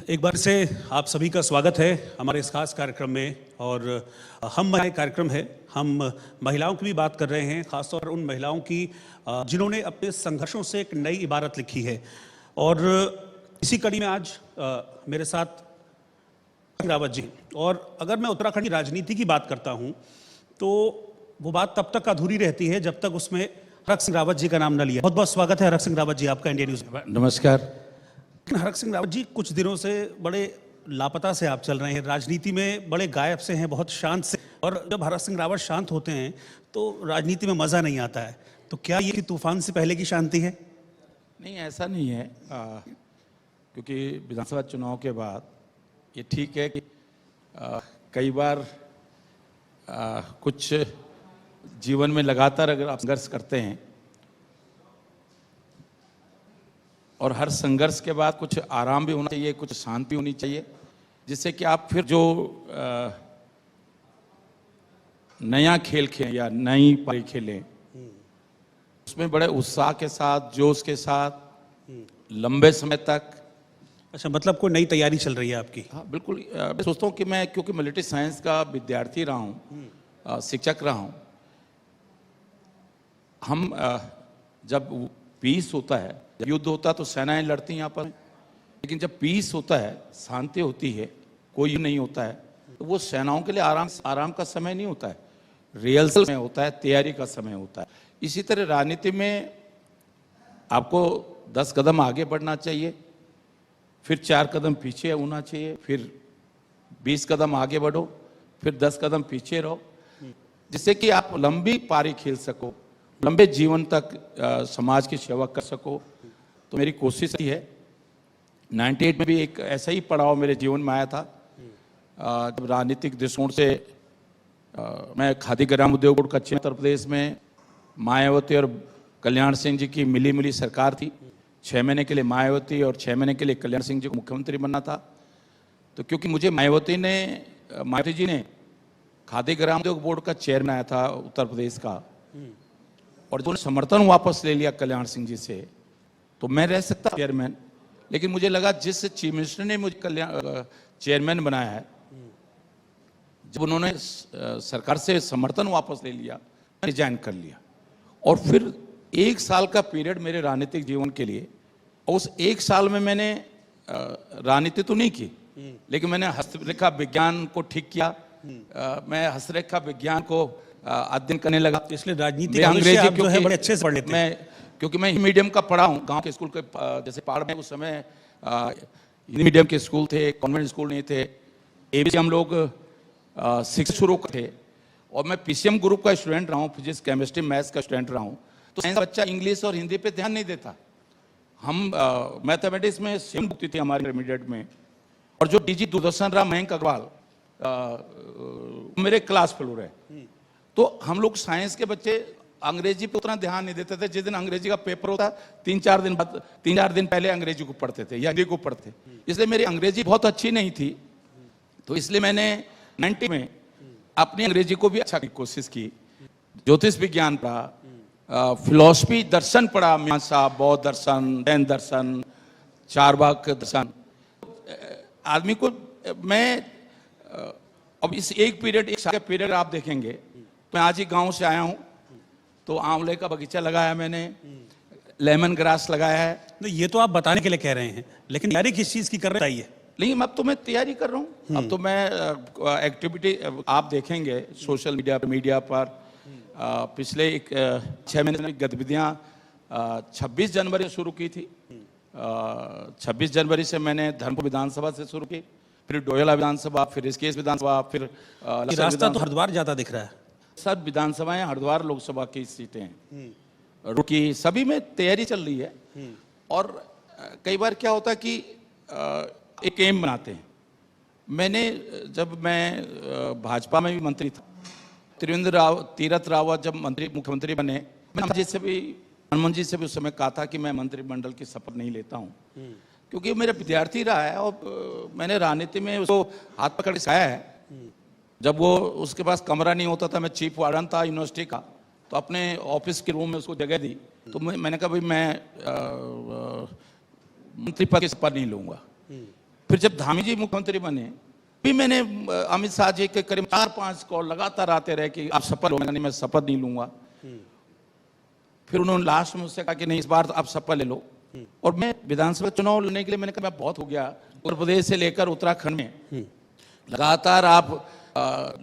एक बार से आप सभी का स्वागत है हमारे इस खास कार्यक्रम में। और हम महिलाएं कार्यक्रम है, हम महिलाओं की भी बात कर रहे हैं, खासतौर पर उन महिलाओं की जिन्होंने अपने संघर्षों से एक नई इबारत लिखी है। और इसी कड़ी में आज मेरे साथ रावत जी। और अगर मैं उत्तराखंड की राजनीति की बात करता हूं तो वो बात तब तक अधूरी रहती है जब तक उसमें हरक सिंह रावत जी का नाम न लिया। बहुत बहुत स्वागत है हरक सिंह रावत जी आपका इंडिया न्यूज में। नमस्कार। हरक सिंह रावत जी, कुछ दिनों से बड़े लापता से आप चल रहे हैं, राजनीति में बड़े गायब से हैं, बहुत शांत से। और जब हरक सिंह रावत शांत होते हैं तो राजनीति में मजा नहीं आता है। तो क्या ये तूफान से पहले की शांति है? नहीं, ऐसा नहीं है, क्योंकि विधानसभा चुनाव के बाद ये ठीक है कि कई बार कुछ जीवन में लगातार अगर आप संघर्ष करते हैं और हर संघर्ष के बाद कुछ आराम भी होना चाहिए, कुछ शांति होनी चाहिए, जिससे कि आप फिर जो नया खेल खेलें या नई पारी खेलें उसमें बड़े उत्साह के साथ, जोश के साथ, लंबे समय तक। अच्छा, मतलब कोई नई तैयारी चल रही है आपकी? हाँ बिल्कुल। मैं सोचता हूँ कि मैं क्योंकि मिलिट्री साइंस का विद्यार्थी रहा हूँ, शिक्षक रहा हूँ, हम जब पीस होता है, जब युद्ध होता है तो सेनाएं लड़ती हैं यहाँ पर, लेकिन जब पीस होता है, शांति होती है, कोई नहीं होता है, तो वो सेनाओं के लिए आराम का समय नहीं होता है, रिहर्सल में होता है, तैयारी का समय होता है। इसी तरह राजनीति में आपको 10 कदम आगे बढ़ना चाहिए, फिर 4 कदम पीछे होना चाहिए, फिर 20 कदम आगे बढ़ो, फिर 10 कदम पीछे रहो, जिससे कि आप लंबी पारी खेल सको, लंबे जीवन तक समाज की सेवा कर सको। तो मेरी कोशिश ही है। 98 में भी एक ऐसा ही पड़ाव मेरे जीवन में आया था, जब राजनीतिक दृष्टिकोण से मैं खादी ग्राम उद्योग बोर्ड का चेयरमैन, उत्तर प्रदेश में मायावती और कल्याण सिंह जी की मिली सरकार थी। 6 महीने के लिए मायावती और 6 महीने के लिए कल्याण सिंह जी को मुख्यमंत्री बनना था। तो क्योंकि मुझे मायावती जी ने खादी ग्राम उद्योग बोर्ड का चेयरमैन आया था उत्तर प्रदेश का, और जो समर्थन वापस ले लिया कल्याण सिंह जी से, तो मैं रह सकता चेयरमैन। लेकिन मुझे लगा जिस चीफ मिनिस्टर ने मुझे चेयरमैन बनाया है, जब उन्होंने सरकार से समर्थन वापस ले लिया, मैं रिजाइन कर लिया। और फिर 1 साल का पीरियड मेरे राजनीतिक जीवन के लिए, और उस 1 साल में मैंने राजनीति तो नहीं की, लेकिन मैंने हस्तरेखा विज्ञान को ठीक किया। मैं हस्तरेखा विज्ञान को अध्ययन करने लगा। इसलिए राजनीति अंग्रेजी जो है बड़े अच्छे से पढ़ लेते हैं। क्योंकि मैं हिंदी मीडियम का पढ़ा हूँ, गांव के स्कूल के, जैसे पहाड़ में उस समय हिंदी मीडियम के स्कूल थे, कॉन्वेंट स्कूल नहीं थे। एबीसी हम लोग शिक्षा शुरू थे, और मैं पीसीएम ग्रुप का स्टूडेंट रहा हूँ, फिजिक्स केमिस्ट्री मैथ्स का स्टूडेंट रहा हूँ। तो साइंस का बच्चा इंग्लिश और हिंदी पे ध्यान नहीं देता। हम मैथमेटिक्स में सेम बुकती थी हमारे इंटरमीडिएट में। और जो डीजी दूरदर्शन राम मयंक अग्रवाल मेरे क्लास फेलो रहे। तो हम लोग साइंस के बच्चे अंग्रेजी पे उतना ध्यान नहीं देते थे। जिस दिन अंग्रेजी का पेपर होता, 3-4 दिन पहले अंग्रेजी को पढ़ते थे या हिंदी को पढ़ते। इसलिए मेरी अंग्रेजी बहुत अच्छी नहीं थी, तो इसलिए मैंने 90 में अपनी अंग्रेजी को भी अच्छा की कोशिश की। ज्योतिष विज्ञान पढ़ा, फिलॉसफी दर्शन पढ़ा, मीमांसा, बौद्ध दर्शन, जैन दर्शन, चारवाक दर्शन। आदमी को मैं अब इस एक साल का पीरियड आप देखेंगे, मैं आज ही गांव से आया हूं, तो आंवले का बगीचा लगाया मैंने, लेमन ग्रास लगाया है। नहीं, ये तो आप बताने के लिए कह रहे हैं, लेकिन तैयारी किस चीज की कर रहे हैं? लेकिन अब तो मैं तैयारी कर रहा हूँ। अब तो मैं एक्टिविटी आप देखेंगे सोशल मीडिया पर पिछले 6 महीने की गतिविधियाँ 26 जनवरी शुरू की थी। 26 जनवरी से मैंने धर्मपुर विधानसभा से शुरू की, फिर डोयला विधानसभा, फिर ऋषिकेश विधानसभा, फिर रास्ता तो हरिद्वार जाता दिख रहा है। सब विधानसभाएं हरिद्वार लोकसभा की सीटें हैं रुकी, सभी में तैयारी चल रही है। और कई बार क्या होता है कि एक एम बनाते हैं। जब मैं भाजपा में भी मंत्री था, तीरथ रावत जब मुख्यमंत्री बने, मैंने मनमोहन जी से भी उस समय कहा था कि मैं मंत्रिमंडल की शपथ नहीं लेता हूँ, क्योंकि मेरा विद्यार्थी रहा है और मैंने राजनीति में उसको हाथ पकड़ के सिखाया है। जब वो उसके पास कमरा नहीं होता था, मैं चीफ वार्डन था यूनिवर्सिटी का, तो अपने ऑफिस के रूम में उसको जगह दी। तो मैंने कहा भाई मैं मंत्री पद की शपथ नहीं लूँगा। फिर जब धामी जी मुख्यमंत्री बने, भी मैंने अमित शाह जी के करीब 4-5 कॉल लगातार आते रहे कि आप शपथ लो। नहीं, मैं शपथ नहीं लूंगा। फिर उन्होंने लास्ट में मुझसे कहा कि नहीं, इस बार तो आप शपथ ले लो। और मैं विधानसभा चुनाव लड़ने के लिए मैंने कहा बहुत हो गया। उत्तर प्रदेश से लेकर उत्तराखंड में लगातार आप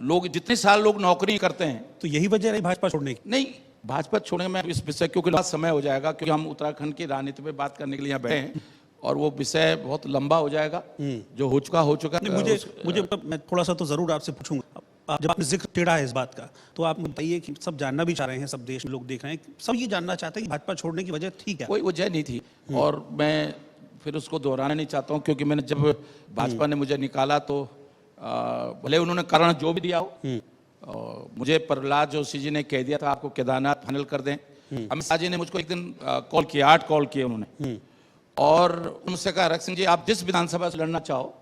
लोग जितने साल लोग नौकरी करते हैं। तो यही वजह रही भाजपा छोड़ने की? नहीं, भाजपा छोड़ने में इस विषय क्योंकि बहुत समय हो जाएगा, क्योंकि हम उत्तराखंड की राजनीति पे बात करने के लिए यहाँ बैठे हैं और वो विषय बहुत लंबा हो जाएगा। जो हो चुका मुझे मैं थोड़ा सा तो जरूर आपसे पूछूंगा। जब आपने जिक्र छेड़ा है इस बात का, तो आप बताइए कि सब जानना भी चाह रहे हैं, सब देश में लोग देख रहे हैं, सब ये जानना चाहते हैं कि भाजपा छोड़ने की वजह थी क्या? कोई वजह नहीं थी और मैं फिर उसको दोहराना नहीं चाहता हूँ, क्योंकि मैंने जब भाजपा ने मुझे निकाला तो भले उन्होंने कारण जो भी दिया हो, मुझे प्रहलाद जोशी जी ने कह दिया था आपको केदारनाथ फाइनल कर दें। अमित शाह जी ने मुझको एक दिन कॉल किया, 8 कॉल किए उन्होंने, और उनसे कहा रख सिंह जी आप जिस विधानसभा से लड़ना चाहो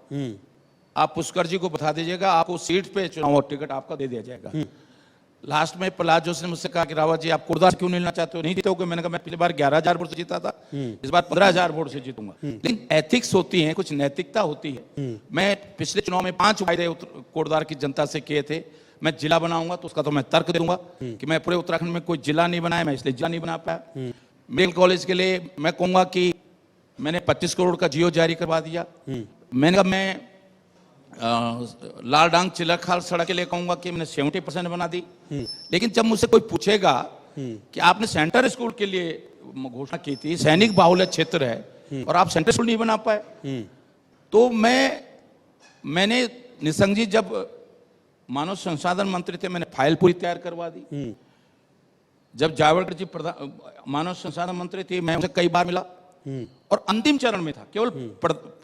आप पुष्कर जी को बता दीजिएगा, आपको सीट पे चुनाव और टिकट आपका दे दिया जाएगा। लास्ट में प्रहलाद जोशी ने मुझसे कहा कि रावत जी आप कुर्दा से क्यों नहीं लेना चाहते हो? नहीं जीतोगे। मैंने कहा मैं पिछली बार 11,000 वोट से जीता था, इस बार 15,000 वोट से जीतूंगा। लेकिन एथिक्स होती है, कुछ नैतिकता होती है। मैं पिछले चुनाव में 5 वायदे कोटद्वार की जनता से किए थे। मैं जिला बनाऊंगा तो उसका तो मैं तर्क दूंगा कि मैं पूरे उत्तराखंड में कोई जिला नहीं बनाया, मैं इसलिए जिला नहीं बना पाया। मेडिकल कॉलेज के लिए मैं कहूंगा कि मैंने 25 करोड़ का जियो जारी करवा दिया। मैंने कहा मैं लाल डांग चिलखाल सड़क के लिए कहूंगा कि मैंने 70% बना दी। लेकिन जब मुझसे कोई पूछेगा कि आपने सेंटर स्कूल के लिए घोषणा की थी, सैनिक बाहुल्य क्षेत्र है और आप सेंटर स्कूल नहीं बना पाए, तो मैंने निशंक जी जब मानव संसाधन मंत्री थे मैंने फाइल पूरी तैयार करवा दी। जब जावड़ेकर जी मानव संसाधन मंत्री थे मैं उनसे कई बार मिला और अंतिम चरण में था, केवल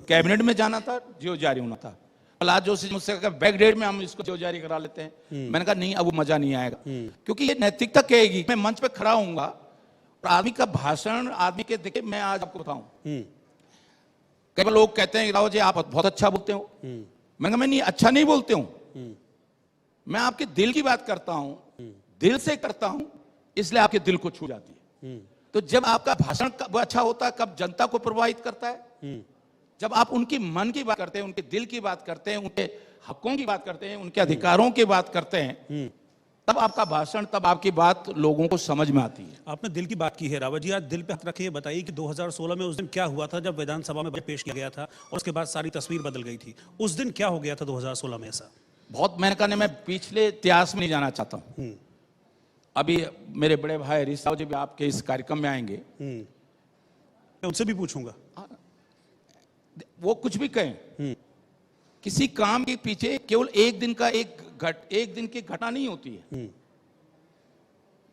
कैबिनेट में जाना था, जियो जारी होना था। प्रहलाद जोशी मुझसे कहा बैक डेट में हम इसको जियो जारी करा लेते हैं। मैंने कहा नहीं, अब वो मजा नहीं आएगा, क्योंकि ये नैतिकता कहेगी। मैं मंच पे खड़ा होऊंगा और आदमी का भाषण आदमी के देखिए, मैं आज आपको बताऊं, कई बार लोग कहते हैं राव जी आप बहुत अच्छा बोलते हो। मैंने कहा मैं नहीं अच्छा नहीं बोलते हूं, मैं आपके दिल की बात करता हूं, दिल से करता हूं, इसलिए आपके दिल को छू जाती है। तो जब आपका भाषण कब अच्छा होता है, कब जनता को प्रभावित करता है, जब आप उनकी मन की बात करते हैं, उनके दिल की बात करते हैं, उनके हकों की बात करते हैं, उनके अधिकारों की बात करते हैं, तब आपका भाषण, तब आपकी बात लोगों को समझ में आती है। आपने दिल की बात की है रावत जी, आज दिल पे हाथ रखिए, बताइए कि 2016 में उस दिन क्या हुआ था जब विधानसभा में बजट पेश किया गया था और उसके बाद सारी तस्वीर बदल गई थी। उस दिन क्या हो गया था 2016 में ऐसा? बहुत मैंने कहा मैं पिछले इतिहास में नहीं जाना चाहता हूं। अभी मेरे बड़े भाई हरीश राव जी भी आपके इस कार्यक्रम में आएंगे, मैं उनसे भी पूछूंगा। वो कुछ भी कहें, किसी काम के पीछे केवल एक दिन का एक दिन की घटना नहीं होती है।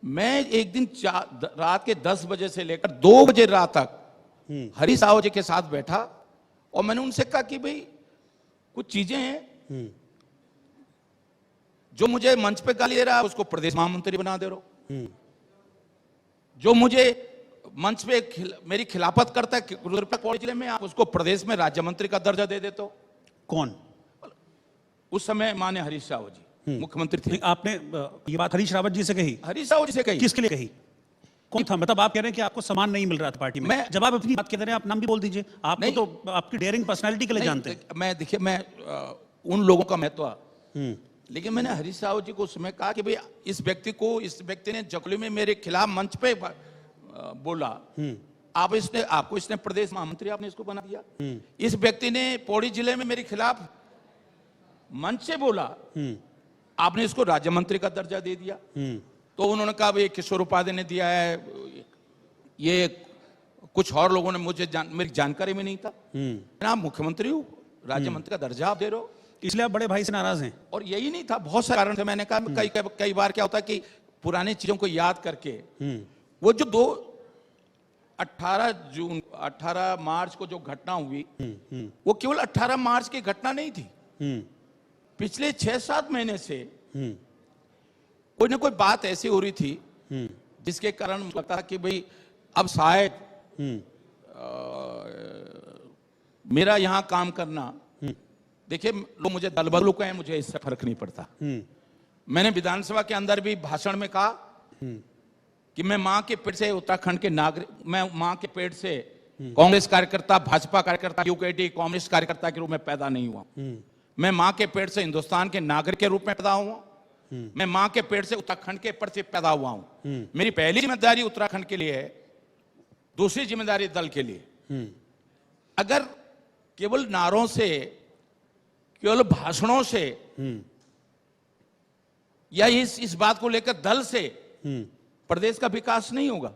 मैं एक दिन रात के 10 बजे से लेकर 2 बजे रात तक हरीश राव जी के साथ बैठा और मैंने उनसे कहा कि भाई कुछ चीजें हैं जो मुझे मंच पे गाली दे रहा है उसको प्रदेश महामंत्री बना दे रहा हो, जो मुझे मंच पे मेरी खिलाफत करता है रुद्रप्रयाग जिले में, आप उसको प्रदेश में राज्य मंत्री का दर्जा दे देते हो। कौन? उस समय माने हरीश रावत जी मुख्यमंत्री थे। आपने ये बात हरीश रावत जी से कही? हरीश रावत जी से कही। किसके लिए कही? कौन था? मतलब आप कह रहे हैं कि आपको सम्मान नहीं मिल रहा था पार्टी में। जब आप अपनी बात कह रहे हैं आप नाम भी बोल दीजिए, आपको तो आपकी डेयरिंग पर्सनालिटी के लिए जानते हैं। मैं देखिए मैं उन लोगों का महत्व, लेकिन मैंने हरीश रावत जी को उस समय कहा कि भाई इस व्यक्ति ने जगली में मेरे खिलाफ मंच पे बोला, आपको इसने प्रदेश महामंत्री आपने इसको बना दिया। इस व्यक्ति ने पौड़ी जिले में मेरे खिलाफ मंच से बोला, आपने इसको राज्य मंत्री का दर्जा दे दिया। तो उन्होंने कहा भाई किशोर उपाध्याय ने दिया है, ये कुछ और लोगों ने मेरी जानकारी में नहीं था। आप मुख्यमंत्री हो, राज्य मंत्री का दर्जा आप दे रहे हो, इसलिए आप बड़े भाई से नाराज हैं। और यही नहीं था, बहुत सारे कारण थे। मैंने कहा कई बार क्या होता है कि पुरानी चीजों को याद करके वो जो 18 मार्च को जो घटना हुई वो केवल 18 मार्च की घटना नहीं थी। पिछले 6-7 महीने से कोई ना कोई बात ऐसी हो रही थी जिसके कारण मुझे लगता कि भाई अब शायद मेरा यहां काम करना, देखिए लोग मुझे दल बदलू कहें, मुझे इससे फर्क नहीं पड़ता। मैंने विधानसभा के अंदर भी भाषण में कहा कि मैं मां के पेट से उत्तराखंड के नागरिक, मैं मां के पेट से कांग्रेस कार्यकर्ता, भाजपा कार्यकर्ता, यूकेडी कम्युनिस्ट कार्यकर्ता के रूप में पैदा नहीं हुआ। मैं मां के पेट से हिंदुस्तान के नागरिक के रूप में पैदा हुआ। मैं मां के पेट से उत्तराखंड के पेट से पैदा हुआ हूं। मेरी पहली जिम्मेदारी उत्तराखंड के लिए है, दूसरी जिम्मेदारी दल के लिए। अगर केवल नारों से, केवल भाषणों से या इस बात को लेकर दल से प्रदेश का विकास नहीं होगा।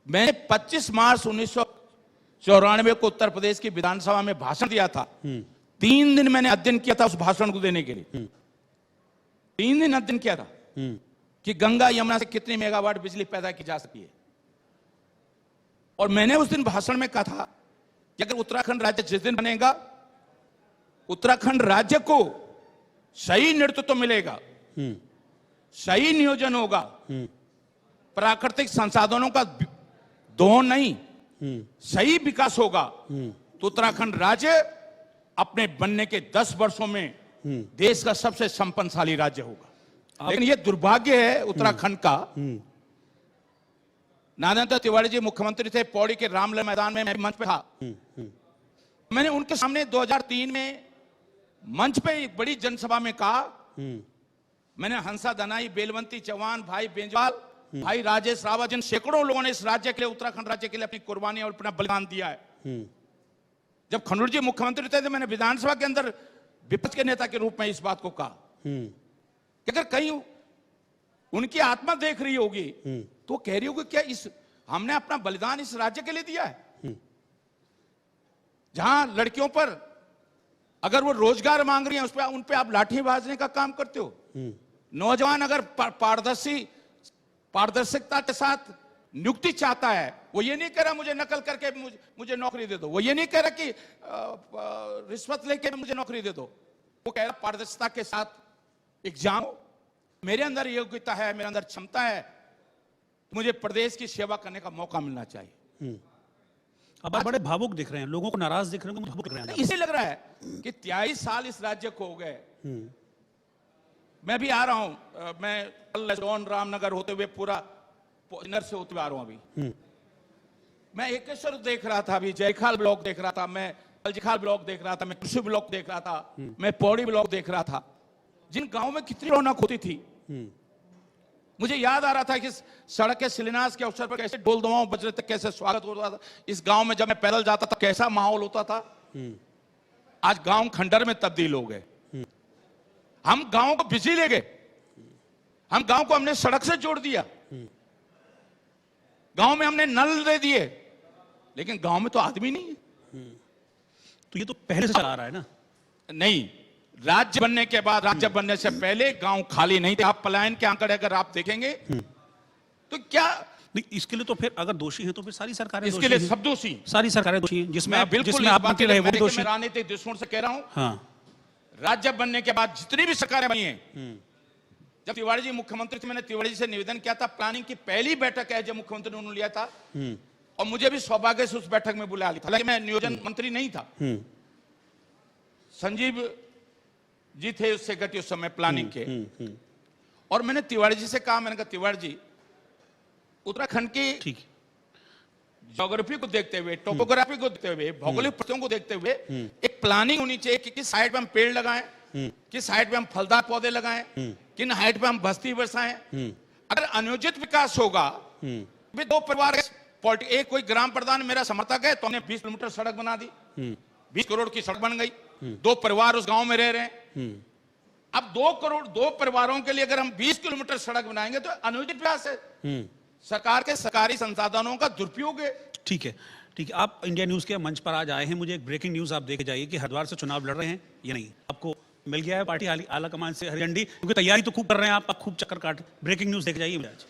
मैंने 25 मार्च 1994 को उत्तर प्रदेश की विधानसभा में भाषण दिया था। 3 दिन मैंने अध्ययन किया था उस भाषण को देने के लिए। 3 दिन अध्ययन किया था कि गंगा यमुना से कितनी मेगावाट बिजली पैदा की जा सकती है। और मैंने उस दिन भाषण में कहा था कि अगर उत्तराखंड राज्य जिस दिन बनेगा, उत्तराखंड राज्य को सही नेतृत्व मिलेगा, सही नियोजन होगा, प्राकृतिक संसाधनों का दोहन नहीं, सही विकास होगा, तो उत्तराखंड राज्य अपने बनने के 10 वर्षों में देश का सबसे संपन्नशाली राज्य होगा। लेकिन यह दुर्भाग्य है उत्तराखंड का। नारायण तिवारी जी मुख्यमंत्री थे, पौड़ी के रामलला मैदान में मैं मंच पे था। मैंने उनके सामने 2003 में मंच पे एक बड़ी जनसभा में कहा, मैंने हंसा दनाई, बेलवंती चौहान, भाई बेंजवाल, भाई राजेश रावत, जिन सैकड़ों लोगों ने इस राज्य के लिए, उत्तराखंड राज्य के लिए अपनी कुर्बानी और अपना बलिदान दिया है। जब खंडूर जी मुख्यमंत्री थे तो मैंने विधानसभा के अंदर विपक्ष के नेता के रूप में इस बात को कहा कि अगर कहीं उनकी आत्मा देख रही होगी तो कह रही होगी, क्या इस हमने अपना बलिदान इस राज्य के लिए दिया है? जहां लड़कियों पर अगर वो रोजगार मांग रही है, उन पे आप लाठी बाजने का काम करते हो। नौजवान अगर पारदर्शिता के साथ नियुक्ति चाहता है, वो ये नहीं कह रहा मुझे नकल करके मुझे नौकरी दे दो, वो ये नहीं कह रहा कि रिश्वत लेके मुझे नौकरी दे दो, वो कह रहा पारदर्शिता के साथ एग्जाम, मेरे अंदर योग्यता है, मेरे अंदर क्षमता है, तो मुझे प्रदेश की सेवा करने का मौका मिलना चाहिए। अब आप बड़े भावुक दिख रहे हैं, लोगों को नाराज दिख रहे हैं, भावुक दिख रहे हैं। इसे लग रहा है कि 23 साल इस राज्य को हो गए। मैं भी आ रहा हूं, मैं जौन रामनगर होते हुए पूरा इनर से होते हुए आ रहा हूं। अभी मैं एकेश्वर देख रहा था, अभी जयखाल ब्लॉक देख रहा था, मैं कलजिखाल ब्लॉक देख रहा था, मैं कृषि ब्लॉक देख रहा था, मैं पौड़ी ब्लॉक देख रहा था। जिन गांव में कितनी रौनक होती थी, मुझे याद आ रहा था कि सड़क के शिलान्यास के अवसर पर कैसे ढोल दमाओं बज रहे थे, कैसे स्वागत होता था। इस गांव में जब मैं पैदल जाता था कैसा माहौल होता था। आज गांव खंडर में तब्दील हो गए। हम गांव को बिजली ले गए, हम गांव को हमने सड़क से जोड़ दिया, गांव में हमने नल दे दिए, लेकिन गांव में तो आदमी नहीं है। तो ये तो पहले से चला आ रहा है ना? नहीं, राज्य बनने के बाद, राज्य बनने से पहले गांव खाली नहीं थे। आप पलायन के आंकड़े अगर आप देखेंगे तो क्या नहीं, इसके लिए तो फिर अगर दोषी हैं तो फिर सारी सरकारें इसके लिए सब दोषी, सारी सरकारें दोषी हैं, जिसमें आप बाकी रहे वो दोषी। मैं राजनीतिक दृष्टिकोण से कह रहा हूं। हाँ, राज्य बनने के बाद जितनी भी सरकारें बनी हैं, जब तिवारी जी मुख्यमंत्री थे, मैंने तिवारी जी से निवेदन किया था, प्लानिंग की पहली बैठक है जब मुख्यमंत्री ने उन्होंने लिया था, और मुझे भी सौभाग्य से उस बैठक में बुला लिया था। हालांकि मैं नियोजन मंत्री नहीं था, संजीव जी थे उससे गति उस समय प्लानिंग के। और मैंने तिवारी जी से कहा, मैंने कहा तिवारी जी, उत्तराखंड की ज्योग्राफी को देखते हुए, टोपोग्राफी को देखते हुए, भौगोलिक परिस्थितियों को देखते हुए एक प्लानिंग होनी चाहिए कि किस साइड पे हम पेड़ लगाएं, किस साइड पे हम फलदार पौधे लगाएं, किन हाइट पे हम बस्ती बसाएं। अगर अनियोजित विकास होगा, भी दो परिवार, एक कोई ग्राम प्रधान मेरा समर्थक है तो हमने 20 किलोमीटर सड़क बना दी, 20 करोड़ की सड़क बन गई, 2 परिवार उस गांव में रह रहे हैं। अब 2 परिवारों के लिए अगर हम 20 किलोमीटर सड़क बनाएंगे तो अनियोजित विकास है, सरकार के सरकारी संसाधनों का दुरुपयोग है। ठीक है, ठीक है। आप इंडिया न्यूज के मंच पर आज आए हैं, मुझे एक ब्रेकिंग न्यूज आप देके जाइए कि हरिद्वार से चुनाव लड़ रहे हैं या नहीं। आपको मिल गया है पार्टी आला कमान से हरी झंडी, क्योंकि तैयारी तो खूब कर रहे हैं आप खूब चक्कर काट। ब्रेकिंग न्यूज देके जाइए आज।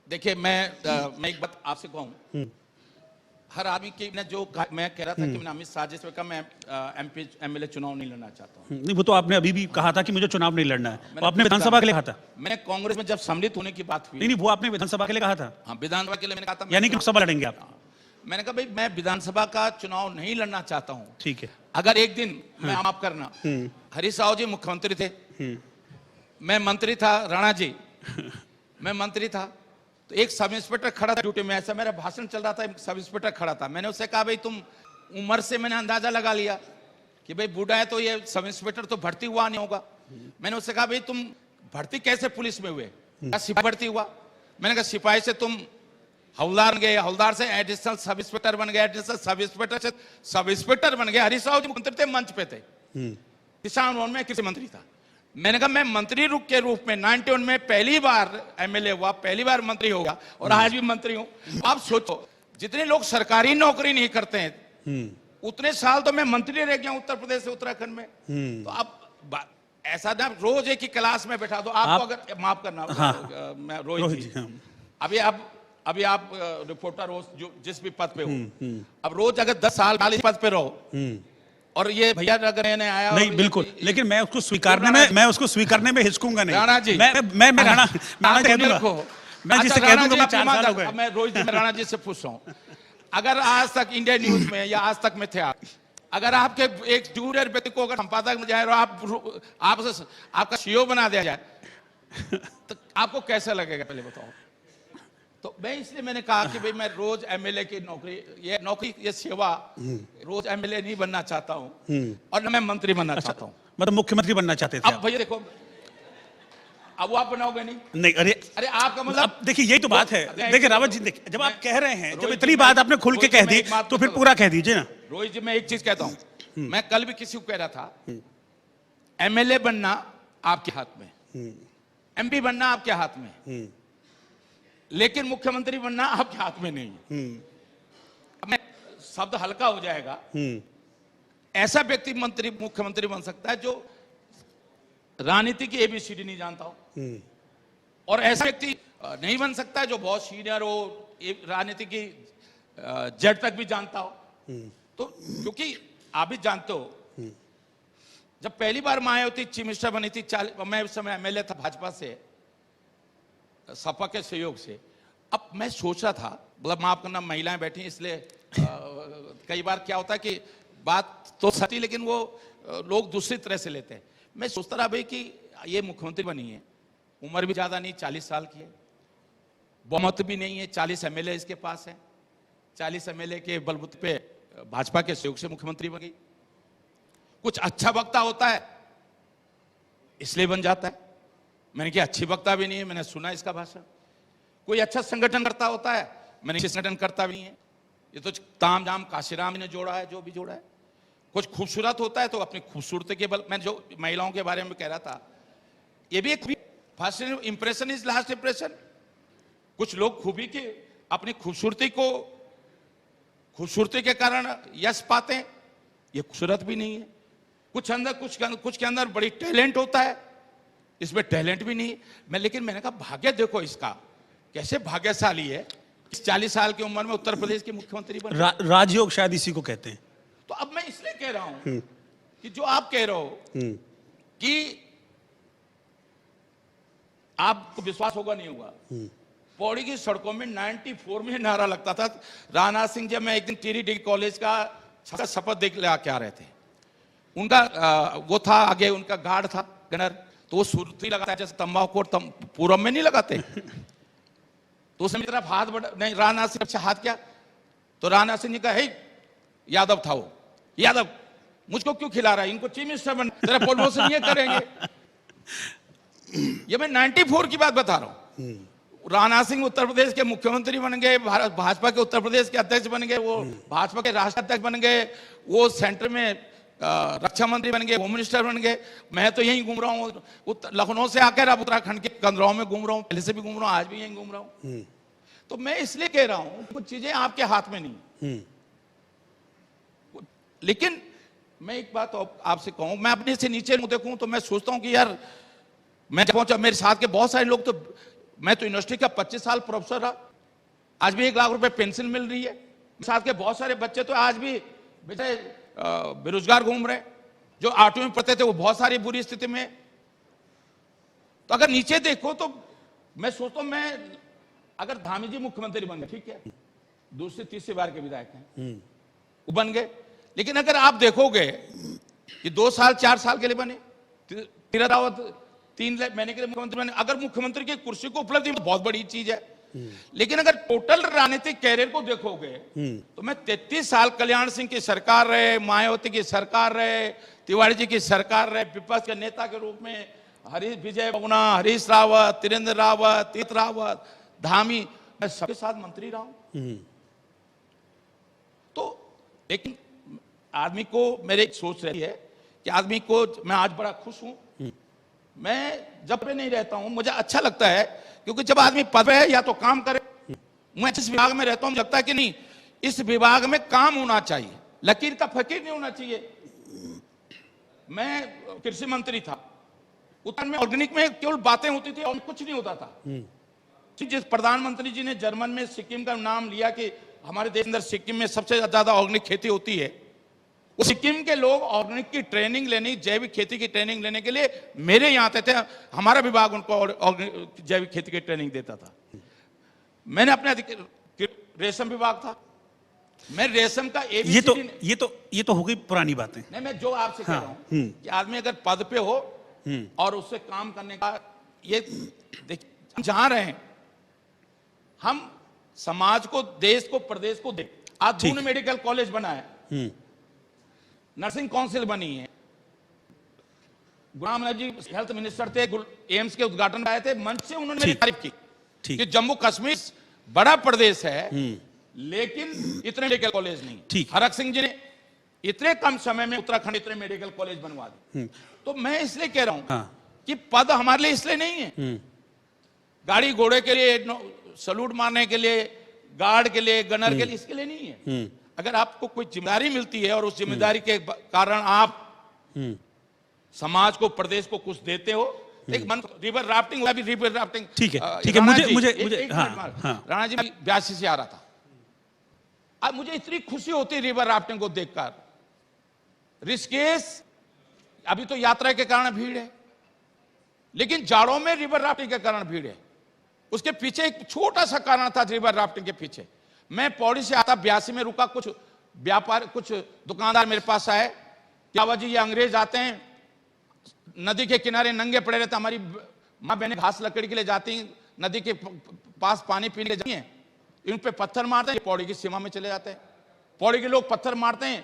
देखिए, मैं एक बात आपसे कहूं, हर आदमी की मैं कह रहा था कि मैंने अमित शाह जी से कहा मैं एमपी एमएलए चुनाव नहीं लड़ना चाहता हूं। नहीं, वो तो आपने अभी भी कहा था कि मुझे चुनाव नहीं लड़ना है, तो आपने विधानसभा के लिए कहा था। मैंने कांग्रेस में जब सम्मिलित होने की बात हुई, नहीं, वो आपने विधानसभा के लिए कहा था। हाँ, विधानसभा के लिए मैंने कहा था, यानी कि लोकसभा लड़ेंगे आप। मैंने कहा भाई मैं विधानसभा का चुनाव नहीं लड़ना चाहता हूं। ठीक है। अगर एक दिन मैं माफ करना, हरीश राव जी मुख्यमंत्री थे, मैं मंत्री था, राणा जी मैं मंत्री था, तो एक सब इंस्पेक्टर खड़ा था ड्यूटी में, ऐसा मेरा भाषण चल रहा था, एक सब इंस्पेक्टर खड़ा था। मैंने उससे कहा भाई तुम उम्र से मैंने अंदाजा लगा लिया कि भाई बूढ़ा है तो ये सब इंस्पेक्टर तो भर्ती हुआ नहीं होगा। मैंने उससे कहा भाई तुम भर्ती कैसे पुलिस में हुए? कहा सिपाही भर्ती हुआ। मैंने कहा सिपाही से तुम हवलदार बन गए, हवलदार से एडिशनल सब इंस्पेक्टर बन गए, एडिशनल सब इंस्पेक्टर से सब इंस्पेक्टर बन गए। हरीश राव जी मंत्री थे, मंच पे थे, किसान आंदोलन में कृषि मंत्री था। मैंने कहा मैं मंत्री के रूप में 91 में पहली बार एमएलए हुआ, पहली बार मंत्री होगा और आज भी मंत्री हूं। आप सोचो जितने लोग सरकारी नौकरी नहीं करते हैं उतने साल तो मैं मंत्री रह गया उत्तर प्रदेश से उत्तराखंड में। तो आप ऐसा ना रोज एक ही क्लास में बैठा दो आपको, अगर माफ करना मैं रोहित जी, अभी आप रिपोर्टर हो जो जिस भी पद पे हो, अब रोज अगर 10 साल 40 पद पे रहो और ये भैया अगर ने आया नहीं बिल्कुल, लेकिन मैं उसको स्वीकारने में हिचकूंगा नहीं। राणा जी मैं राणा कह दूंगा, मैं जिसे कह दूंगा मैं 4 साल हो गए। मैं रोहित जी राणा जी से पूछ रहा हूं, अगर आज तक इंडिया न्यूज में या आज तक में थे आप, अगर आपके एक जूनियर व्यक्ति को अगर संपादक में जाए और आपका सीईओ बना दिया जाए तो आपको कैसा लगेगा पहले बताओ? तो मैं इसलिए मैंने कहा कि भाई मैं रोज एमएलए की नौकरी ये सेवा रोज एमएलए नहीं बनना चाहता हूं और न मैं मंत्री बनना चाहता हूं। मतलब मुख्यमंत्री बनना चाहते थे अब भैया देखो, अब वो आप बनाओगे नहीं। अरे आपका मतलब देखिए यही तो बात है। देखिए रावत जी, देखिए जब आप कह रहे हैं, जब इतनी बात आपने खुल के कह दी तो फिर पूरा कह दीजिए ना। रोहित जी मैं एक चीज कहता हूं, मैं कल भी किसी को कह रहा था एमएलए बनना आपके हाथ में, एमपी बनना आपके हाथ में, लेकिन मुख्यमंत्री बनना आपके हाथ में नहीं। मैं शब्द हल्का हो जाएगा, ऐसा व्यक्ति मुख्यमंत्री बन सकता है जो राजनीति की एबीसीडी नहीं जानता हो, और ऐसा व्यक्ति नहीं बन सकता है जो बहुत सीनियर हो, राजनीति की जड़ तक भी जानता हो। तो क्योंकि आप भी जानते हो जब पहली बार मायावती चीफ मिनिस्टर बनी थी, मैं उस समय एमएलए था भाजपा से, सपा के सहयोग से। अब मैं सोच रहा था, मतलब माफ करना महिलाएं बैठी इसलिए कई बार क्या होता है कि बात तो सही लेकिन वो लोग दूसरी तरह से लेते हैं। मैं सोचता रहा भाई कि ये मुख्यमंत्री बनी है, उम्र भी ज्यादा नहीं, 40 साल की है, बहुमत भी नहीं है, 40 एमएलए इसके पास है, 40 एमएलए के बलबूते पे भाजपा के सहयोग से मुख्यमंत्री बन गई। कुछ अच्छा वक्ता होता है इसलिए बन जाता है। मैंने कहा अच्छी वक्ता भी नहीं है, मैंने सुना इसका भाषण। कोई अच्छा संगठन करता होता है, मैंने संगठन करता भी नहीं है, ये तो ताम झाम काशीराम ने जोड़ा है, जो भी जोड़ा है। कुछ खूबसूरत होता है तो अपनी खूबसूरती के बल, मैं जो महिलाओं के बारे में कह रहा था, ये भी एक first impression is last impression. कुछ लोग खूबी के अपनी खूबसूरती के कारण यश पाते हैं, ये खूबसूरत भी नहीं है। कुछ के अंदर बड़ी टैलेंट होता है, इसमें टैलेंट भी नहीं है। लेकिन मैंने कहा भाग्य देखो इसका कैसे भाग्यशाली है, इस 40 साल की उम्र में उत्तर प्रदेश के मुख्यमंत्री बने। राजयोग शायद इसी को कहते हैं। तो अब मैं इसलिए कह रहा हूं कि जो आप कह रहे हो कि आपको विश्वास होगा नहीं होगा, पौड़ी की सड़कों में 94 में नारा लगता था। राणा सिंह जब मैं एक दिन टीरी डिग्री कॉलेज का शपथ देख ले आके आ रहे थे, उनका वो था आगे, उनका गार्ड था गनर, तो वो सुरती लगाता है जैसे तंबाकू और पूरब में नहीं लगाते, तो उसने मेरी तरफ हाथ बढ़ा, नहीं राणा सिंह अच्छा हाथ क्या, तो राणा सिंह ने कहा हे यादव था वो, यादव मुझको क्यों खिला रहा है, इनको चीफ मिनिस्टर बन, तेरा प्रमोशन ये करेंगे। ये मैं 94 की बात बता रहा हूं। राणा सिंह उत्तर प्रदेश के मुख्यमंत्री बन गए, भाजपा के उत्तर प्रदेश के अध्यक्ष बन गए, वो भाजपा के राष्ट्रीय अध्यक्ष बन गए, वो सेंटर में रक्षा मंत्री बन गए, होम मिनिस्टर बन गए। मैं तो यहीं घूम रहा हूँ, लखनऊ से आकर अब उत्तराखंड के कंदराव में घूम रहा हूँ, पहले से भी घूम रहा हूँ, आज भी यहीं घूम रहा हूँ। तो मैं इसलिए कह रहा हूँ कुछ चीजें आपके हाथ में नहीं। लेकिन मैं एक बात आपसे कहूं, मैं अपने से नीचे देखूं तो मैं सोचता हूं कि यार मैं पहुंचा, मेरे साथ के बहुत सारे लोग, तो मैं तो यूनिवर्सिटी का 25 साल प्रोफेसर रहा, आज भी 1 लाख रुपए पेंशन मिल रही है। साथ के बहुत सारे बच्चे तो आज भी बेचारे बेरोजगार घूम रहे, जो 8वीं में पढ़ते थे वो बहुत सारी बुरी स्थिति में। तो अगर नीचे देखो तो मैं सोचता हूं, मैं अगर धामी जी मुख्यमंत्री बन गए, ठीक है, दूसरी तीसरी बार के विधायक हैं, वो बन गए, लेकिन अगर आप देखोगे कि 2 साल 4 साल के लिए बने, तीरथ रावत 3 महीने के लिए मुख्यमंत्री बने। अगर मुख्यमंत्री की कुर्सी को उपलब्धि बहुत बड़ी चीज है, लेकिन अगर टोटल राजनीतिक कैरियर को देखोगे तो मैं 33 साल कल्याण सिंह की सरकार रहे, मायावती की सरकार रहे, तिवारी जी की सरकार रहे, विपक्ष के नेता के रूप में हरीश विजय बहुगुणा, हरीश रावत, त्रिवेंद्र रावत, तीर्थ रावत, धामी, मैं सबके साथ मंत्री रहा हूं। तो लेकिन आदमी को मेरे एक सोच रही है कि आदमी को, मैं आज बड़ा खुश हूं, मैं जब पे नहीं रहता हूं मुझे अच्छा लगता है, क्योंकि जब आदमी पद पे है या तो काम करे। मैं जिस विभाग में रहता हूं लगता है कि नहीं, इस विभाग में काम होना चाहिए, लकीर का फकीर नहीं होना चाहिए। मैं कृषि मंत्री था, उत्तर में ऑर्गेनिक में केवल बातें होती थी और कुछ नहीं होता था। जिस प्रधानमंत्री जी ने जर्मन में सिक्किम का नाम लिया कि हमारे देश अंदर सिक्किम में सबसे ज्यादा ऑर्गेनिक खेती होती है, वो सिक्किम के लोग ऑर्गेनिक की ट्रेनिंग लेने, जैविक खेती की ट्रेनिंग लेने के लिए मेरे यहाँ आते थे। हमारा विभाग उनको जैविक खेती की ट्रेनिंग देता था। मैंने अपने रेशम विभाग था, मैं रेशम का ये तो हो गई पुरानी बातें। नहीं, मैं जो आपसे कह रहा हूं कि आदमी अगर पद पे हो और उससे काम करने का, ये देखिए जहां रहे हम समाज को, देश को, प्रदेश को दे। आज दून मेडिकल कॉलेज बना है, नर्सिंग काउंसिल बनी है, गुलाम नबी जी हेल्थ मिनिस्टर थे, एम्स के उद्घाटन आए थे, मंच से उन्होंने मेरी तारीफ की कि जम्मू कश्मीर बड़ा प्रदेश है लेकिन इतने मेडिकल कॉलेज नहीं। हरक सिंह जी ने इतने कम समय में उत्तराखंड इतने मेडिकल कॉलेज बनवा दिए। तो मैं इसलिए कह रहा हूं कि पद हमारे लिए इसलिए नहीं है, गाड़ी घोड़े के लिए, सलूट मारने के लिए, गार्ड के लिए, गनर के लिए, इसके लिए नहीं है। अगर आपको कोई जिम्मेदारी मिलती है और उस जिम्मेदारी के कारण आप समाज को, प्रदेश को कुछ देते हो, एक मन, रिवर राफ्टिंग हुआ, भी रिवर राफ्टिंग, ठीक है मुझे राणा जी, 82 से आ रहा था, अब मुझे इतनी खुशी होती है रिवर राफ्टिंग को देखकर। ऋषिकेश अभी तो यात्रा के कारण भीड़ है, लेकिन जाड़ों में रिवर राफ्टिंग के कारण भीड़ है। उसके पीछे एक छोटा सा कारण था रिवर राफ्टिंग के पीछे। मैं पौड़ी से आता, 82 में रुका, कुछ व्यापार, कुछ दुकानदार मेरे पास आए, क्या बाबा जी ये अंग्रेज आते हैं, नदी के किनारे नंगे पड़े रहते, हमारी माँ बहनें घास लकड़ी के लिए जाती हैं, नदी के पास पानी पीने के जाती हैं, इन पे पत्थर मारते हैं, पौड़ी की सीमा में चले जाते हैं। पौड़ी के लोग पत्थर मारते हैं,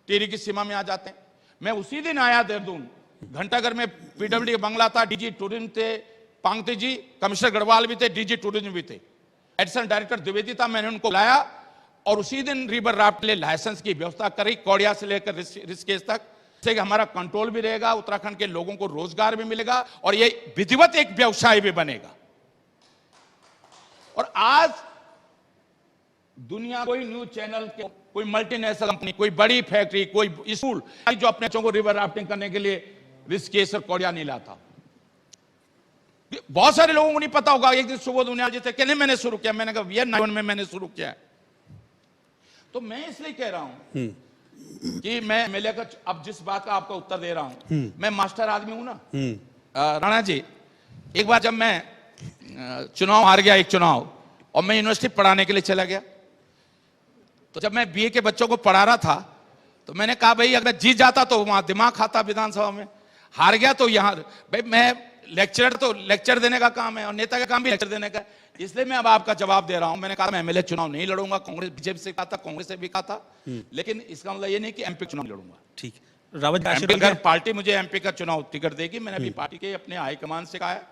टिहरी की सीमा में आ जाते हैं। मैं उसी दिन आया देहरादून, घंटाघर में पीडब्ल्यूडी बंगला था, डीजी टूरिज्म थे, पांगते जी, कमिश्नर गढ़वाल भी थे, डीजी टूरिज्म भी थे, एडिशनल डायरेक्टर द्विवेदी था। मैंने उनको बुलाया और उसी दिन रिवर राफ्ट के लिए लाइसेंस की व्यवस्था करी, कौड़िया से लेकर ऋषिकेश तक, से हमारा कंट्रोल भी रहेगा, उत्तराखंड के लोगों को रोजगार भी मिलेगा और ये विधिवत एक व्यवसाय भी बनेगा। और आज दुनिया, कोई न्यूज चैनल, कोई मल्टीनेशनल कंपनी, कोई बड़ी फैक्ट्री, कोई स्कूल जो अपने बच्चों को रिवर राफ्टिंग करने के लिए ऋषिकेश और कौड़िया नहीं लाता। बहुत सारे लोगों को नहीं पता होगा। एक दिन सुबोध उनियाल जी थे, कहने मैंने शुरू किया, मैंने कहा भैया 91 में मैंने शुरू किया है। तो मैं इसलिए कह रहा हूं कि मैं एमएलए का, अब जिस बात का आपका उत्तर दे रहा हूं, मैं मास्टर आदमी हूं ना। राणा जी, एक बार जब मैं चुनाव हार गया, एक चुनाव, और मैं यूनिवर्सिटी पढ़ाने के लिए चला गया, तो जब मैं बीए के बच्चों को पढ़ा रहा था तो मैंने कहा भाई अगर जीत जाता तो वहां दिमाग खाता विधानसभा में, हार गया तो यहां, भाई मैं लेक्चरर, तो लेक्चर देने का काम है और नेता का काम भी लेक्चर देने का है। इसलिए मैं अब आपका जवाब दे रहा हूं। मैंने कहा मैं एमएलए चुनाव नहीं लड़ूंगा, कांग्रेस बीजेपी से कहा था, कांग्रेस से भी कहा था, लेकिन इसका मतलब ये नहीं कि एमपी चुनाव लड़ूंगा। ठीक, रावत अगर पार्टी मुझे एमपी का चुनाव टिकट देगी, मैंने अभी पार्टी के अपने हाईकमान से कहा है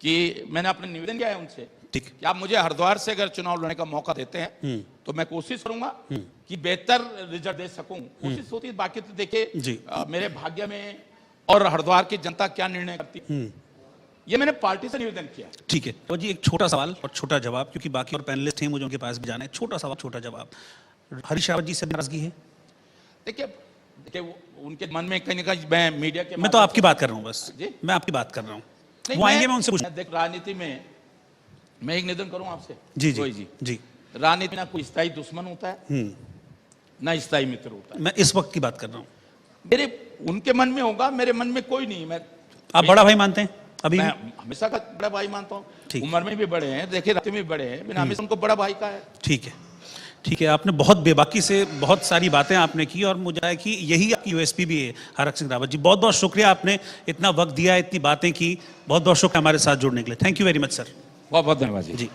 कि मैंने अपने निवेदन किया है उनसे कि आप मुझे हरिद्वार से अगर चुनाव लड़ने का मौका देते हैं तो मैं कोशिश करूंगा कि बेहतर रिजल्ट दे सकूं। कोशिश होती है, बाकी तो देखिए मेरे भाग्य में और हरिद्वार की जनता क्या निर्णय करती, ये मैंने पार्टी से निवेदन किया। ठीक है तो जी, एक छोटा सवाल और छोटा जवाब, क्योंकि बाकी और पैनलिस्ट हैं, मुझे उनके पास भी जाना है। छोटा सवाल, छोटा जवाब। हरीश रावत जी से नाराजगी है? देखिए उनके मन में कहीं ना कहीं, मैं मीडिया के, मैं तो आपकी बात कर रहा हूँ, बस मैं आपकी बात कर रहा हूँ, वो आएंगे, मैं उनसे पूछूं। देख, राजनीति में मैं एक निवेदन करूं आपसे। जी जी जी, राजनीति में ना कोई स्थायी दुश्मन होता है ना स्थायी मित्र होता है। मैं इस वक्त की बात कर रहा हूँ। मेरे उनके मन में होगा, मेरे मन में कोई नहीं। मैं, आप बड़ा भाई मानते हैं? अभी मैं हमेशा का बड़ा भाई मानता हूँ, उम्र में भी बड़े हैं, देखिए रात में भी बड़े हैं, मैंने हमेशा उनको बड़ा भाई का है। ठीक है, ठीक है, आपने बहुत बेबाकी से बहुत सारी बातें आपने की और मुझे है कि यही आपकी यूएसपी भी है हरक सिंह रावत जी। बहुत बहुत शुक्रिया, आपने इतना वक्त दिया, इतनी बातें की, बहुत बहुत शुक्रिया हमारे साथ जुड़ने के लिए। Thank you very much sir. बहुत बहुत धन्यवाद जी। जी।